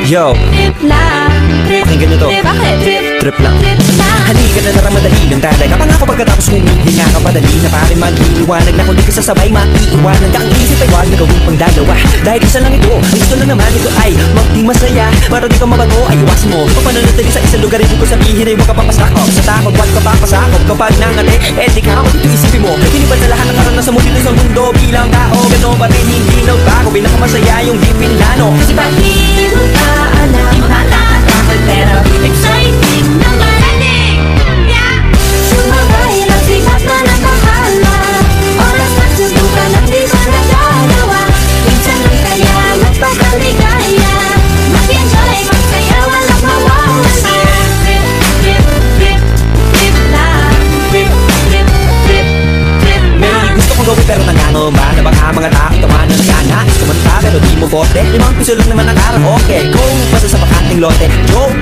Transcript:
Yo, Trip lang, trip, pakinggan nyo to. bakit? Trip lang. Halika na narang madali lang talaga. Pangako pagkatapos humihinga ka padali na pare mag-iiwanag na kung di ka sasabay maiiwanan ka. Ang isip ay wag na gawin pang dalawa. Dahil isa lang ito, ang gusto lang naman ito ay maging masaya. Para di ka mabago ay iwasan mo papananatili sa isang lugar. Hindi ko sabihin ay huwag ka papasakop sa takot, wag ka papasakop. Kapag nangati, di ka ako dito isipin mo. Hindi ba sa lahat ng karanasan mo dito sa mundo bilang tao? Gano'n pa rin hindi nagbago, pinakamasaya yung di pinlano. Kasi ba di mo pa alam, di mo pa natatakot pero exciting na marinig. Sumabay lang sikat na nakahala, oras na susukan at di ko nagagawa. Minsan lang kaya magpakaligaya, mag-enjoy, magsaya, walang mawawala. Trip, trip, trip, trip lang. Trip, trip, trip, trip lang. May gusto kong gawin pero nangangamba na baka mga tao tawanan ka nais kumanta pero di mo forte. 5 piso lang naman ang karaoke. Kung basta sa bakanting lote, joke.